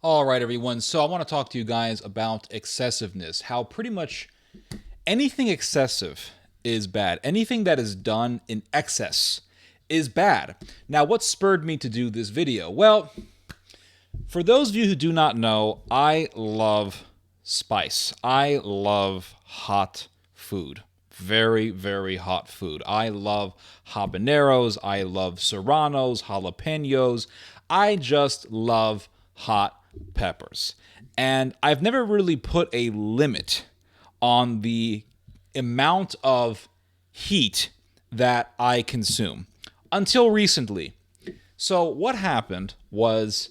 All right, everyone. So I want to talk to you guys about excessiveness. How pretty much anything excessive is bad. Anything that is done in excess is bad. Now, what spurred me to do this video? Well, for those of you who do not know, I love spice. I love hot food. Very, very hot food. I love habaneros. I love serranos, jalapenos. I just love hot peppers. And I've never really put a limit on the amount of heat that I consume until recently. So, what happened was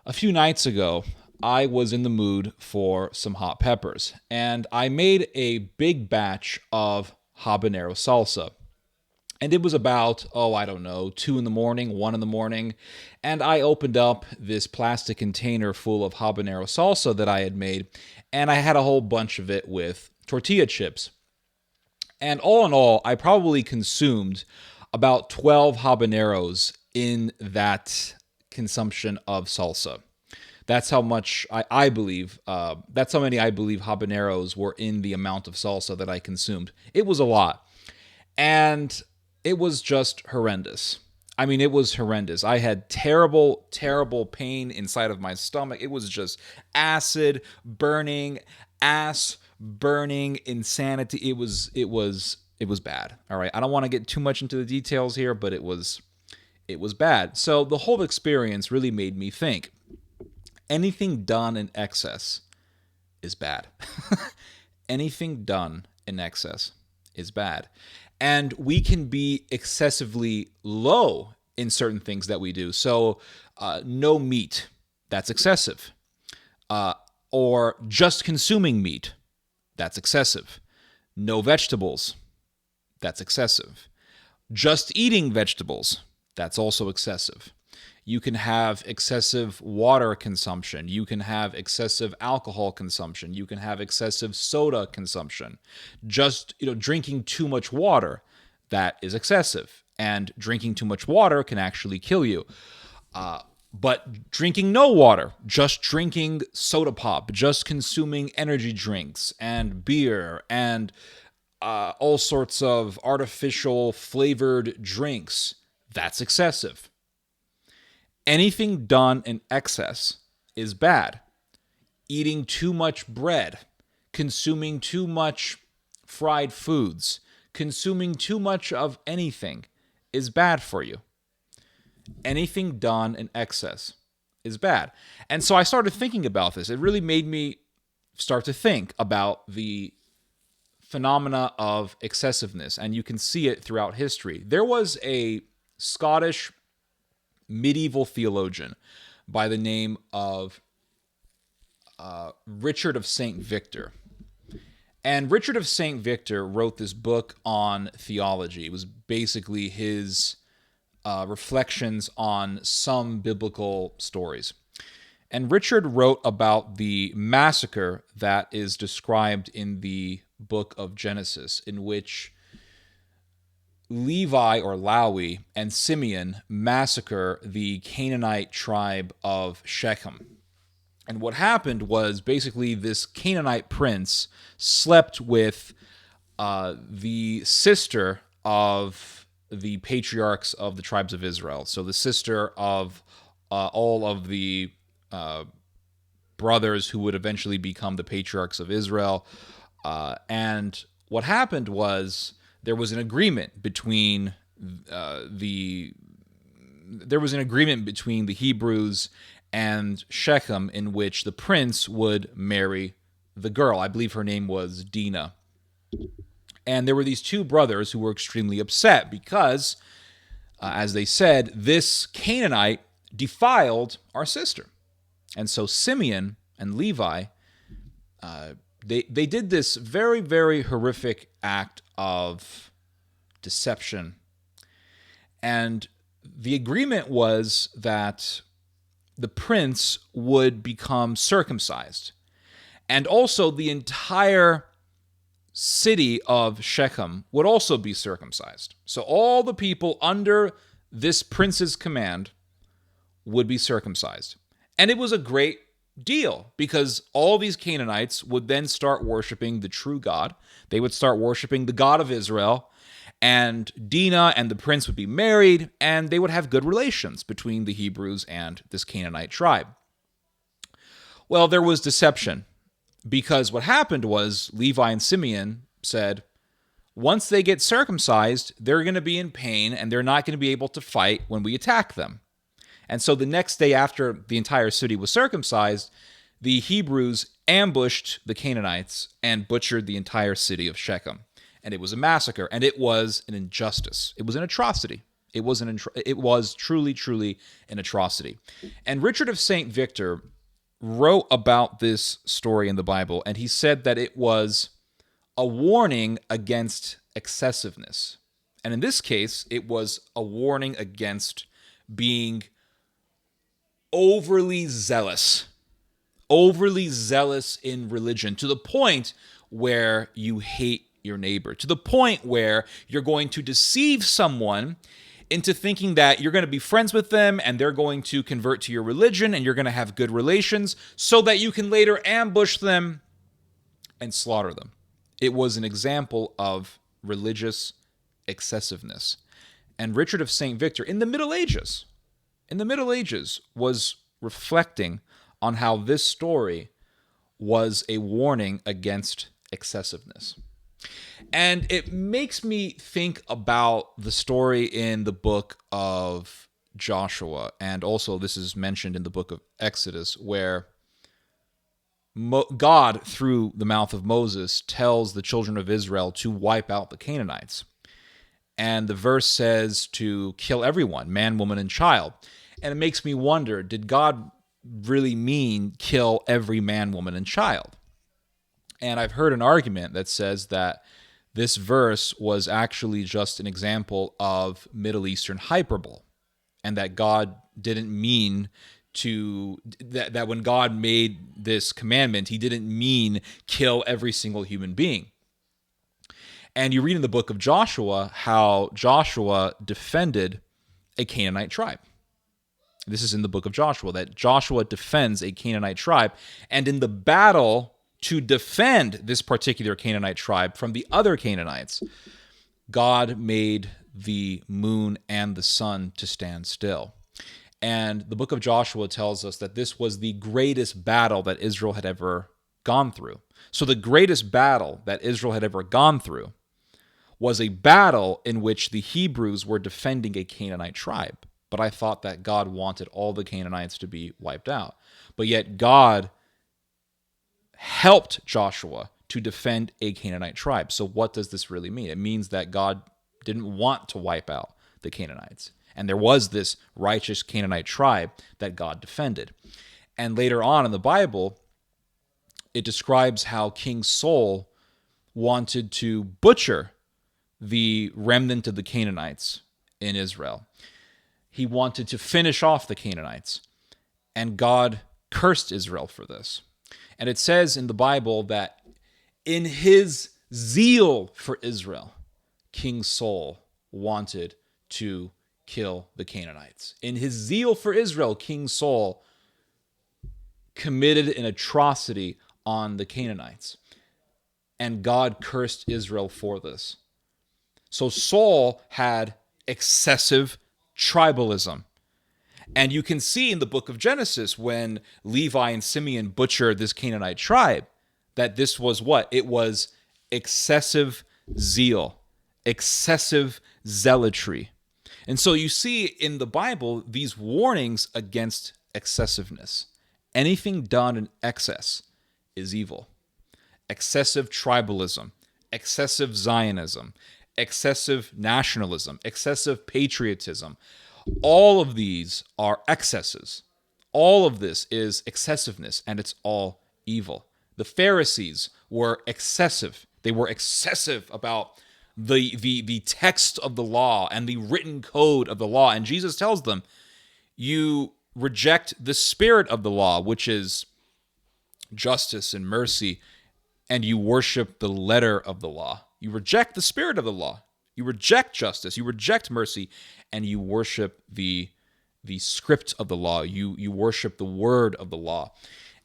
a few nights ago, I was in the mood for some hot peppers, and I made a big batch of habanero salsa. And it was about, I don't know, 2 in the morning, 1 in the morning, and I opened up this plastic container full of habanero salsa that I had made, and I had a whole bunch of it with tortilla chips. And all in all, I probably consumed about 12 habaneros in that consumption of salsa. That's how much I believe, that's how many I believe habaneros were in the amount of salsa that I consumed. It was a lot. And it was just horrendous. I mean, it was horrendous. I had terrible, terrible pain inside of my stomach. It was just acid burning, ass burning insanity. It was bad. All right. I don't want to get too much into the details here, but it was bad. So the whole experience really made me think anything done in excess is bad. Anything done in excess is bad. And we can be excessively low in certain things that we do. So, no meat, that's excessive. Or just consuming meat, that's excessive. No vegetables, that's excessive. Just eating vegetables, that's also excessive. You can have excessive water consumption. You can have excessive alcohol consumption. You can have excessive soda consumption. Just, drinking too much water, that is excessive. And drinking too much water can actually kill you. But drinking no water, just drinking soda pop, just consuming energy drinks and beer and all sorts of artificial flavored drinks, that's excessive. Anything done in excess is bad. Eating too much bread, consuming too much fried foods, consuming too much of anything is bad for you. Anything done in excess is bad. And so I started thinking about this. It really made me start to think about the phenomena of excessiveness, and you can see it throughout history. There was a Scottish medieval theologian by the name of Richard of St. Victor. And Richard of St. Victor wrote this book on theology. It was basically his reflections on some biblical stories. And Richard wrote about the massacre that is described in the book of Genesis, in which Levi or Lawi and Simeon massacre the Canaanite tribe of Shechem. And what happened was basically this Canaanite prince slept with the sister of the patriarchs of the tribes of Israel. So the sister of all of the brothers who would eventually become the patriarchs of Israel. And what happened was there was an agreement between the Hebrews and Shechem, in which the prince would marry the girl. I believe her name was Dinah. And there were these two brothers who were extremely upset because, as they said, this Canaanite defiled our sister. And so Simeon and Levi, they did this very, very horrific act of deception. And the agreement was that the prince would become circumcised. And also the entire city of Shechem would also be circumcised. So all the people under this prince's command would be circumcised. And it was a great deal because all these Canaanites would then start worshiping the true God. They would start worshiping the God of Israel, and Dinah and the prince would be married, and they would have good relations between the Hebrews and this Canaanite tribe. Well, there was deception because what happened was Levi and Simeon said, once they get circumcised, they're going to be in pain and they're not going to be able to fight when we attack them. And so the next day after the entire city was circumcised, the Hebrews ambushed the Canaanites and butchered the entire city of Shechem. And it was a massacre, and it was an injustice. It was an atrocity. It was truly an atrocity. And Richard of St. Victor wrote about this story in the Bible, and he said that it was a warning against excessiveness. And in this case, it was a warning against being overly zealous in religion, to the point where you hate your neighbor, to the point where you're going to deceive someone into thinking that you're going to be friends with them and they're going to convert to your religion and you're going to have good relations so that you can later ambush them and slaughter them. It was an example of religious excessiveness. And Richard of St. Victor in the Middle Ages was reflecting on how this story was a warning against excessiveness. And it makes me think about the story in the book of Joshua, and also this is mentioned in the book of Exodus, where God, through the mouth of Moses, tells the children of Israel to wipe out the Canaanites. And the verse says to kill everyone, man, woman, and child. And it makes me wonder, did God really mean kill every man, woman, and child? And I've heard an argument that says that this verse was actually just an example of Middle Eastern hyperbole, and that God didn't mean to, that when God made this commandment, he didn't mean kill every single human being. And you read in the book of Joshua how Joshua defended a Canaanite tribe. This is in the book of Joshua, that Joshua defends a Canaanite tribe. And in the battle to defend this particular Canaanite tribe from the other Canaanites, God made the moon and the sun to stand still. And the book of Joshua tells us that this was the greatest battle that Israel had ever gone through. So the greatest battle that Israel had ever gone through was a battle in which the Hebrews were defending a Canaanite tribe. But I thought that God wanted all the Canaanites to be wiped out. But yet God helped Joshua to defend a Canaanite tribe. So what does this really mean? It means that God didn't want to wipe out the Canaanites. And there was this righteous Canaanite tribe that God defended. And later on in the Bible, it describes how King Saul wanted to butcher the remnant of the Canaanites in Israel. He wanted to finish off the Canaanites. And God cursed Israel for this. And it says in the Bible that in his zeal for Israel, King Saul wanted to kill the Canaanites. In his zeal for Israel, King Saul committed an atrocity on the Canaanites. And God cursed Israel for this. So Saul had excessive tribalism. And you can see in the book of Genesis when Levi and Simeon butchered this Canaanite tribe that this was what? It was excessive zeal, excessive zealotry. And so you see in the Bible these warnings against excessiveness. Anything done in excess is evil. Excessive tribalism, excessive Zionism, excessive nationalism, excessive patriotism. All of these are excesses. All of this is excessiveness, and it's all evil. The Pharisees were excessive. They were excessive about the text of the law and the written code of the law. And Jesus tells them, you reject the spirit of the law, which is justice and mercy, and you worship the letter of the law. You reject the spirit of the law. You reject justice. You reject mercy, and you worship the the script of the law. You worship the word of the law.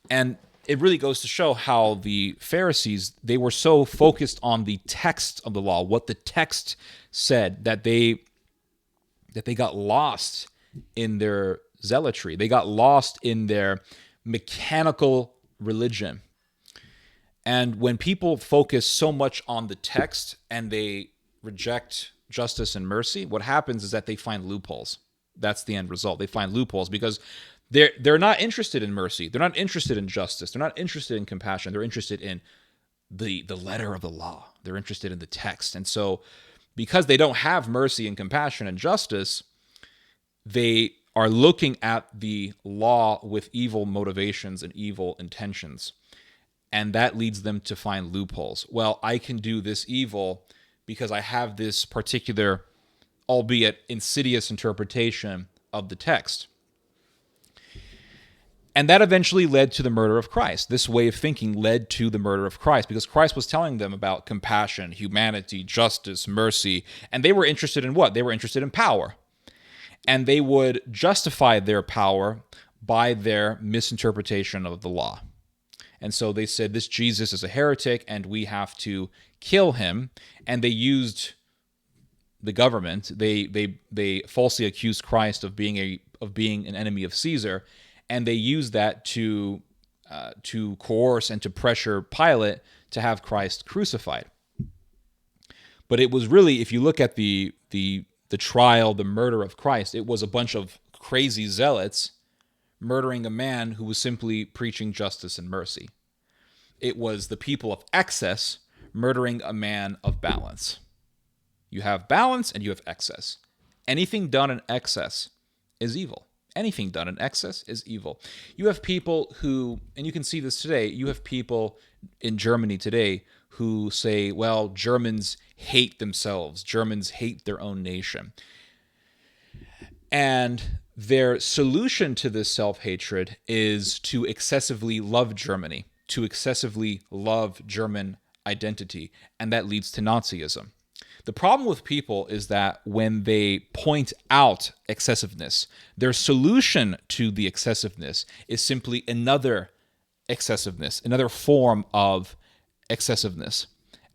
And it really goes to show how the Pharisees, they were so focused on the text of the law, what the text said, that they got lost in their zealotry. They got lost in their mechanical religion. And when people focus so much on the text and they reject justice and mercy, what happens is that they find loopholes. That's the end result. They find loopholes because they're not interested in mercy. They're not interested in justice. They're not interested in compassion. They're interested in the letter of the law. They're interested in the text. And so because they don't have mercy and compassion and justice, they are looking at the law with evil motivations and evil intentions. And that leads them to find loopholes. Well, I can do this evil because I have this particular, albeit insidious, interpretation of the text. And that eventually led to the murder of Christ. This way of thinking led to the murder of Christ because Christ was telling them about compassion, humanity, justice, mercy. And they were interested in what? They were interested in power. And they would justify their power by their misinterpretation of the law. And so they said, this Jesus is a heretic and we have to kill him. And they used the government. They falsely accused Christ of being an enemy of Caesar. And they used that to coerce and to pressure Pilate to have Christ crucified. But it was really, if you look at the trial, the murder of Christ, it was a bunch of crazy zealots murdering a man who was simply preaching justice and mercy. It was the people of excess murdering a man of balance. You have balance and you have excess. Anything done in excess is evil. Anything done in excess is evil. You have people who, and you can see this today, you have people in Germany today who say, well, Germans hate themselves. Germans hate their own nation. And their solution to this self-hatred is to excessively love Germany, to excessively love German identity, and that leads to Nazism. The problem with people is that when they point out excessiveness, their solution to the excessiveness is simply another excessiveness, another form of excessiveness.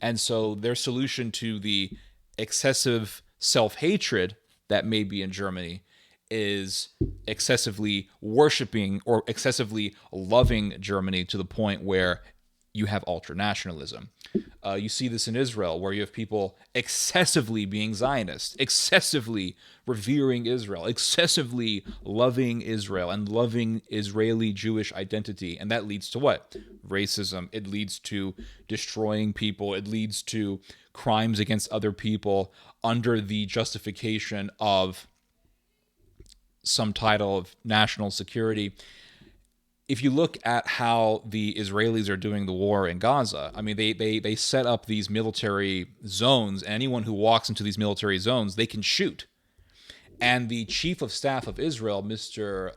And so their solution to the excessive self-hatred that may be in Germany is excessively worshiping or excessively loving Germany to the point where you have ultranationalism. You see this in Israel, where you have people excessively being Zionist, excessively revering Israel, excessively loving Israel and loving Israeli Jewish identity. And that leads to what? Racism. It leads to destroying people. It leads to crimes against other people under the justification of some title of national security. If you look at how the Israelis are doing the war in Gaza, I mean, they set up these military zones, and anyone who walks into these military zones, they can shoot. And the chief of staff of Israel, Mr.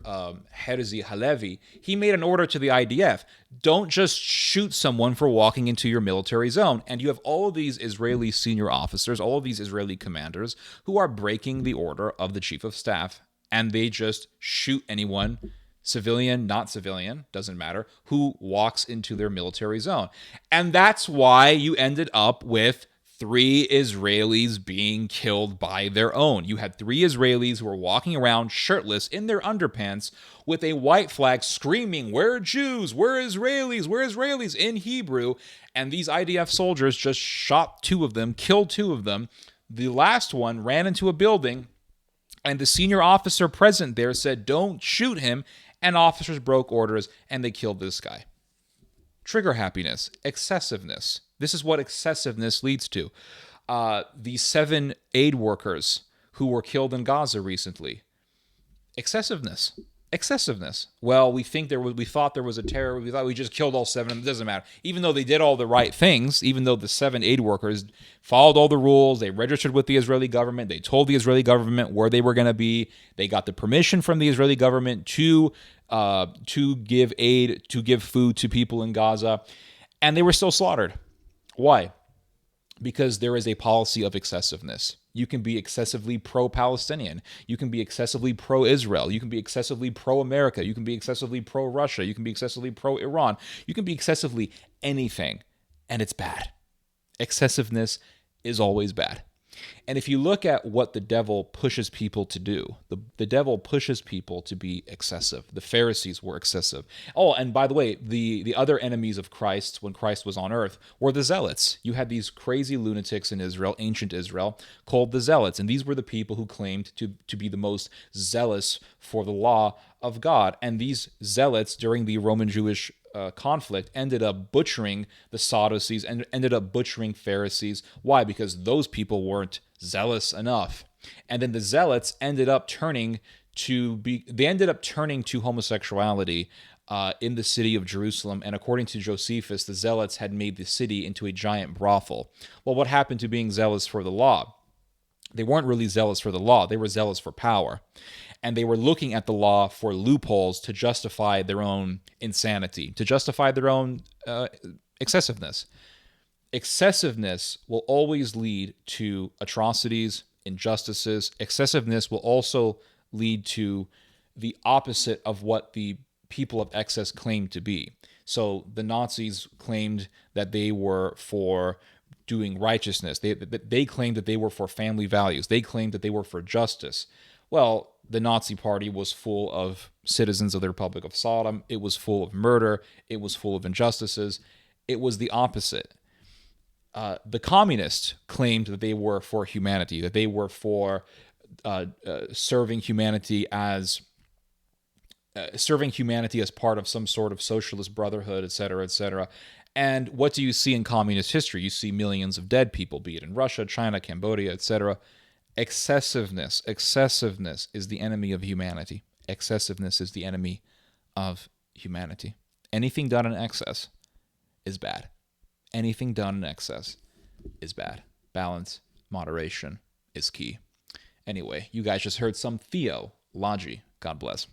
Herzi Halevi, he made an order to the IDF, don't just shoot someone for walking into your military zone. And you have all of these Israeli senior officers, all of these Israeli commanders who are breaking the order of the chief of staff, and they just shoot anyone, civilian, not civilian, doesn't matter, who walks into their military zone. And that's why you ended up with 3 Israelis being killed by their own. You had 3 Israelis who were walking around shirtless in their underpants with a white flag screaming, "We're Jews, we're Israelis, we're Israelis," in Hebrew. And these IDF soldiers just shot 2 of them, killed 2 of them. The last one ran into a building, and the senior officer present there said, "Don't shoot him." And officers broke orders, and they killed this guy. Trigger happiness, excessiveness. This is what excessiveness leads to. The 7 aid workers who were killed in Gaza recently. Excessiveness. Well, we thought there was a terror. We thought we just killed all 7 of them. It doesn't matter. Even though they did all the right things, even though the 7 aid workers followed all the rules, they registered with the Israeli government, they told the Israeli government where they were going to be, they got the permission from the Israeli government to give aid, to give food to people in Gaza, and they were still slaughtered. Why? Because there is a policy of excessiveness. You can be excessively pro-Palestinian. You can be excessively pro-Israel. You can be excessively pro-America. You can be excessively pro-Russia. You can be excessively pro-Iran. You can be excessively anything, and it's bad. Excessiveness is always bad. And if you look at what the devil pushes people to do, the devil pushes people to be excessive. The Pharisees were excessive. Oh, and by the way, the other enemies of Christ when Christ was on earth were the zealots. You had these crazy lunatics in Israel, ancient Israel, called the zealots. And these were the people who claimed to be the most zealous for the law of God. And these zealots during the Roman-Jewish conflict ended up butchering the Sadducees and ended up butchering Pharisees. Why? Because those people weren't zealous enough. And then the zealots ended up turning to homosexuality in the city of Jerusalem. And according to Josephus, the zealots had made the city into a giant brothel. Well, what happened to being zealous for the law? They weren't really zealous for the law. They were zealous for power. And they were looking at the law for loopholes to justify their own insanity, to justify their own excessiveness. Excessiveness will always lead to atrocities, injustices. Excessiveness will also lead to the opposite of what the people of excess claimed to be. So the Nazis claimed that they were for doing righteousness. They claimed that they were for family values. They claimed that they were for justice. Well, the Nazi Party was full of citizens of the Republic of Sodom. It was full of murder. It was full of injustices. It was the opposite. The communists claimed that they were for humanity, that they were for serving humanity as part of some sort of socialist brotherhood, etc., etc. And what do you see in communist history? You see millions of dead people, be it in Russia, China, Cambodia, etc. Excessiveness is the enemy of humanity. Excessiveness is the enemy of humanity. Anything done in excess is bad. Anything done in excess is bad. Balance, moderation is key. Anyway, you guys just heard some theology. God bless.